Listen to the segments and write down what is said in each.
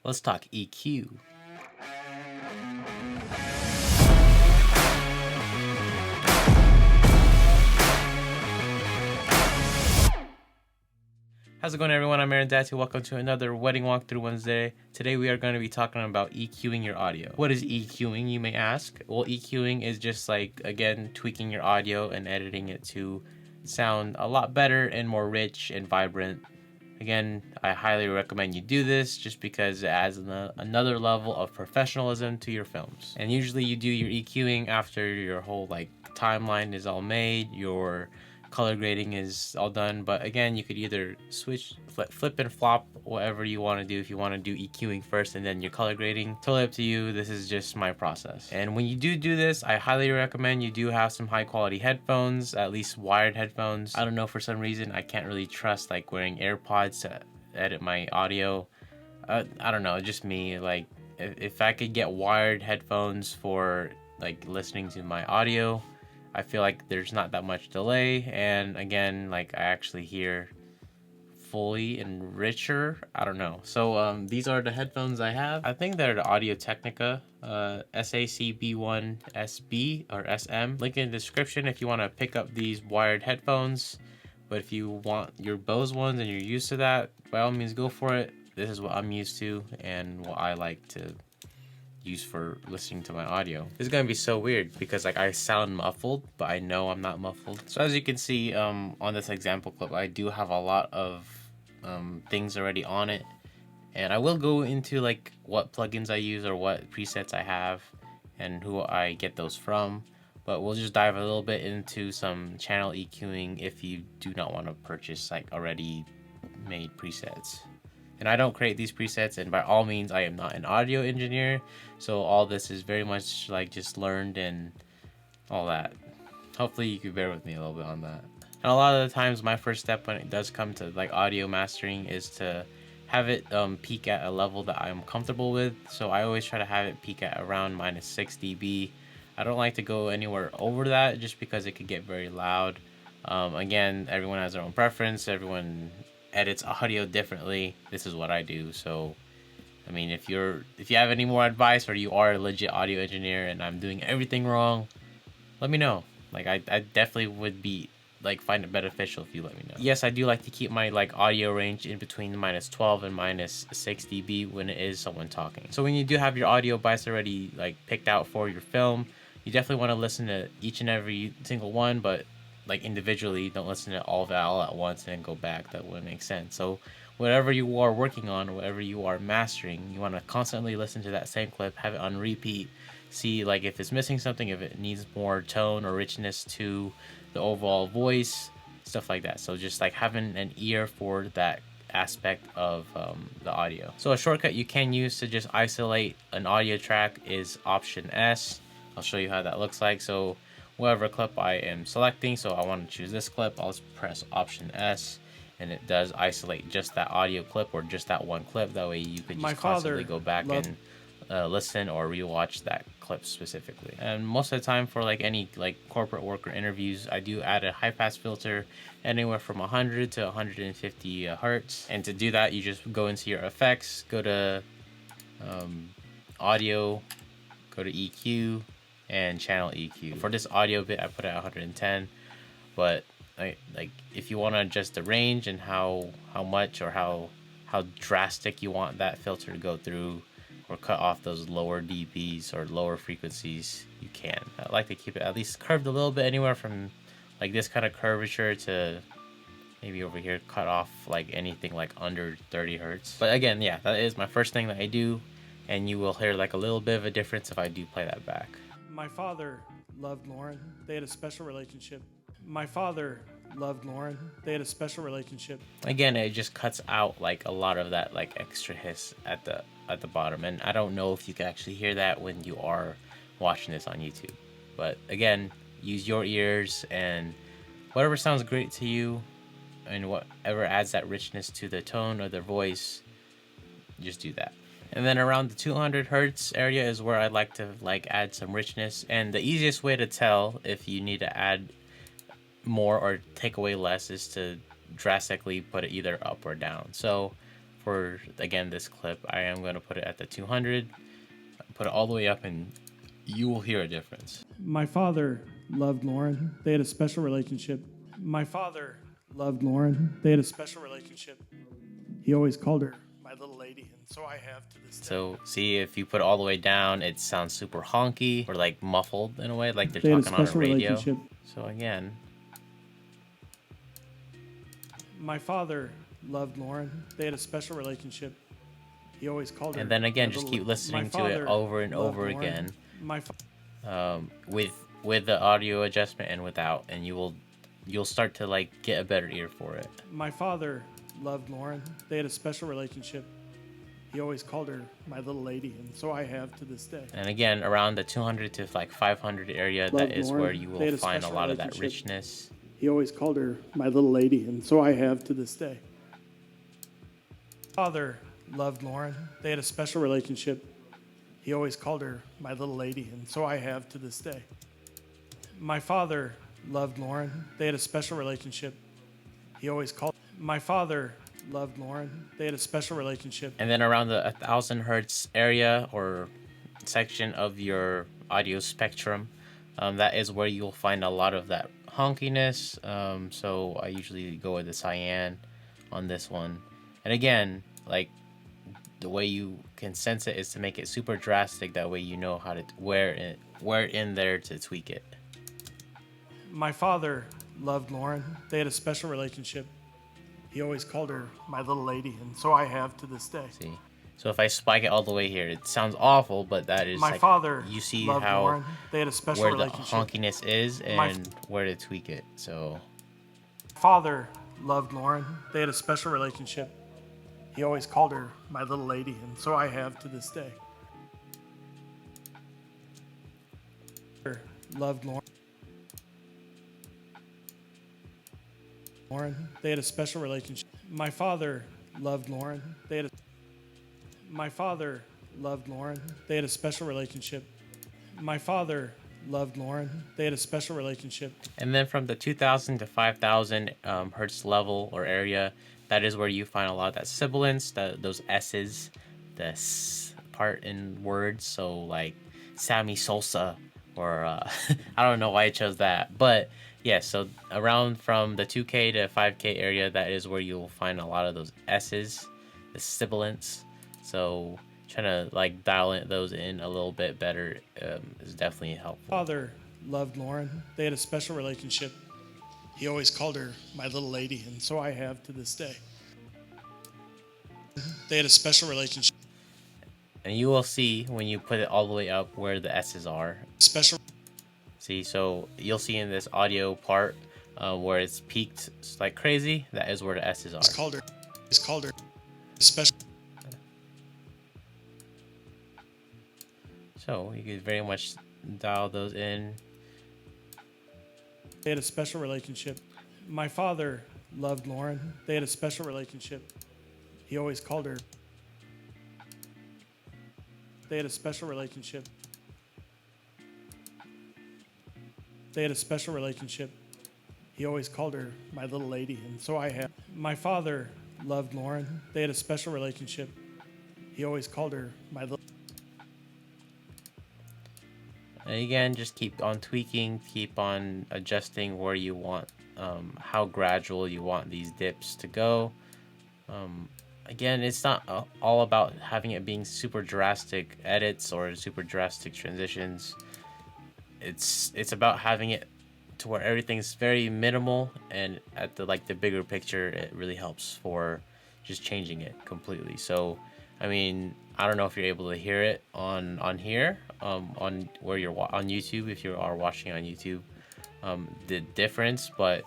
Let's talk EQ. How's it going, everyone? I'm Aaron Datu. Welcome to another Wedding Walkthrough Wednesday. Today we are going to be talking about EQing your audio. What is EQing, you may ask? Well, EQing is just like, again, tweaking your audio and editing it to sound a lot better and more rich and vibrant. Again, I highly recommend you do this just because it adds another level of professionalism to your films. And usually you do your EQing after your whole timeline is all made, your color grading is all done. But again, you could either flip and flop, whatever you want to do. If you want to do EQing first and then your color grading, totally up to you. This is just my process. And when you do this, I highly recommend you do have some high quality headphones, at least wired headphones. I don't know, for some reason I can't really trust wearing AirPods to edit my audio. I don't know, just me. If I could get wired headphones for listening to my audio, I feel like there's not that much delay, and again, I actually hear fully and richer. I don't know. So these are the headphones I have. I think they're the Audio Technica SACB1SB or SM. Link in the description if you want to pick up these wired headphones. But if you want your Bose ones and you're used to that, by all means go for it. This is what I'm used to and what I like to use for listening to my audio. This is gonna be so weird because I sound muffled, but I know I'm not muffled. So as you can see on this example clip, I do have a lot of things already on it, and I will go into what plugins I use or what presets I have and who I get those from. But we'll just dive a little bit into some channel EQing if you do not want to purchase already made presets. And I don't create these presets, and by all means I am not an audio engineer, so all this is very much just learned and all that. Hopefully you could bear with me a little bit on that. And a lot of the times my first step when it does come to audio mastering is to have it peak at a level that I'm comfortable with. So I always try to have it peak at around -6 dB. I don't like to go anywhere over that just because it could get very loud. Again, everyone has their own preference. Everyone edits audio differently. This is what I do. So I mean, if you have any more advice, or you are a legit audio engineer and I'm doing everything wrong, let me know. I definitely would be find it beneficial if you let me know. Yes, I do like to keep my audio range in between -12 and -6 dB when it is someone talking. So when you do have your audio bias already picked out for your film, you definitely want to listen to each and every single one, but individually. Don't listen to all of it all at once and then go back. That wouldn't make sense. So whatever you are working on, whatever you are mastering, you want to constantly listen to that same clip, have it on repeat, see if it's missing something, if it needs more tone or richness to the overall voice, stuff like that. So just having an ear for that aspect of the audio. So a shortcut you can use to just isolate an audio track is Option S. I'll show you how that looks like. So whatever clip I am selecting, so I want to choose this clip, I'll just press Option S, and it does isolate just that audio clip or just that one clip. That way you could just constantly go back and listen or rewatch that clip specifically. And most of the time for any corporate work or interviews, I do add a high pass filter anywhere from 100 to 150 hertz. And to do that, you just go into your effects, go to audio, go to EQ, and channel EQ. For this audio bit, I put it at 110, but if you want to adjust the range and how much or how drastic you want that filter to go through, or cut off those lower dBs or lower frequencies, you can. I like to keep it at least curved a little bit, anywhere from this kind of curvature to maybe over here cut off anything under 30 hertz. But again, yeah, that is my first thing that I do, and you will hear a little bit of a difference if I do play that back. My father loved Lauren. They had a special relationship. My father loved Lauren. They had a special relationship. Again, it just cuts out a lot of that extra hiss at the bottom, and I don't know if you can actually hear that when you are watching this on YouTube. But again, use your ears, and whatever sounds great to you and whatever adds that richness to the tone of their voice, just do that. And then around the 200 hertz area is where I like to add some richness. And the easiest way to tell if you need to add more or take away less is to drastically put it either up or down. So for, again, this clip, I am going to put it at the 200, put it all the way up, and you will hear a difference. My father loved Lauren. They had a special relationship. My father loved Lauren. They had a special relationship. He always called her my little lady, and so I have to this day. So see, if you put it all the way down, it sounds super honky or like muffled in a way, like they're They had a talking on a special radio. relationship. So again, My father loved Lauren. They had a special relationship. He always called her. and then again, my just little- keep listening my to it father over and loved over Lauren. again, My with the audio adjustment and without, and you'll start to like get a better ear for it. My father loved Lauren. They had a special relationship. He always called her my little lady, and so I have to this day. And again, around the 200 to like 500 area, Loved that is Lauren. where you They had will a find a special lot of that relationship. richness. He always called her my little lady, and so I have to this day. Father loved Lauren. They had a special relationship. He always called her my little lady, and so I have to this day. My father loved Lauren. They had a special relationship. He always called. My father loved Lauren. They had a special relationship. And then around the 1000 hertz area or section of your audio spectrum, that is where you'll find a lot of that honkiness. So I usually go with the cyan on this one. And again, like the way you can sense it is to make it super drastic. That way you know how to where in there to tweak it. My father loved Lauren. They had a special relationship. He always called her my little lady, and so I have to this day. See, so if I spike it all the way here, it sounds awful, but that is My like, father you see loved how Lauren. They had a special where the relationship. honkiness is and where to tweak it. So Father loved Lauren. They had a special relationship. He always called her my little lady, and so I have to this day. Loved Lauren. They had a special relationship. My father loved Lauren. My father loved Lauren. They had a special relationship. My father loved Lauren. They had a special relationship. and then from the 2000 to 5000 hertz level or area, that is where you find a lot of that sibilance, those S's, the S part in words. So like Sammy Sosa or I don't know why I chose that, but yeah, so around from the 2K to 5K area, that is where you'll find a lot of those S's, the sibilants. So trying to like dial those in a little bit better is definitely helpful. Father loved Lauren. They had a special relationship. He always called her my little lady, and so I have to this day. They had a special relationship. And you will see when you put it all the way up where the S's are. Special. See, so you'll see in this audio part where it's peaked like crazy, that is where the S's are. He's called her. Special. So you can very much dial those in. They had a special relationship. My father loved Lauren. They had a special relationship. He always called her. They had a special relationship. They had a special relationship. He always called her my little lady, and so I have. My father loved Lauren. They had a special relationship. He always called her my little. And again, just keep on tweaking, keep on adjusting where you want, how gradual you want these dips to go. Again, it's not all about having it being super drastic edits or super drastic transitions. It's about having it to where everything's very minimal, and at the bigger picture, it really helps for just changing it completely. So, I mean, I don't know if you're able to hear it on here, on where you're on YouTube, if you are watching on YouTube, the difference, but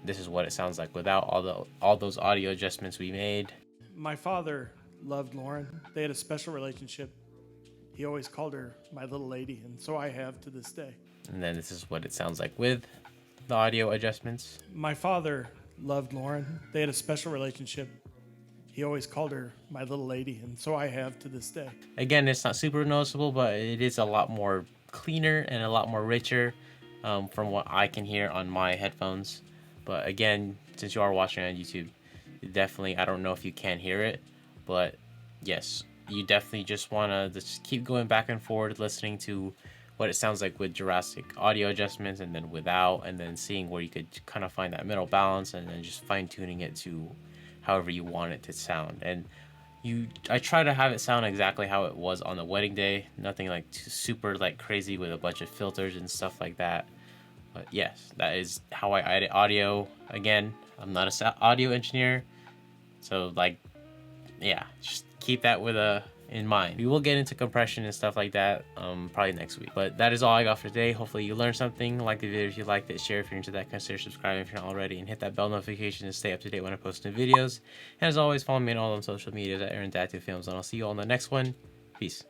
this is what it sounds like without all those audio adjustments we made. My father loved Lauren. They had a special relationship. He always called her my little lady, and so I have to this day. And then this is what it sounds like with the audio adjustments. My father loved Lauren. They had a special relationship. He always called her my little lady, and so I have to this day. Again, it's not super noticeable, but it is a lot more cleaner and a lot more richer from what I can hear on my headphones. But again, since you are watching on YouTube, definitely, I don't know if you can hear it. But yes, you definitely just want to just keep going back and forth, listening to what it sounds like with Jurassic audio adjustments, and then without, and then seeing where you could kind of find that middle balance, and then just fine tuning it to however you want it to sound. And I try to have it sound exactly how it was on the wedding day, nothing like super like crazy with a bunch of filters and stuff like that. But yes, that is how I edit audio. Again, I'm not an audio engineer, so like, yeah, just keep that in mind. We will get into compression and stuff like that probably next week. But that is all I got for today. Hopefully you learned something. Like the video if you liked it, share if you're into that, consider subscribing if you're not already, and hit that bell notification to stay up to date when I post new videos. And as always, follow me on all on social medias at Aaron Tattoo Films, and I'll see you all in the next one. Peace.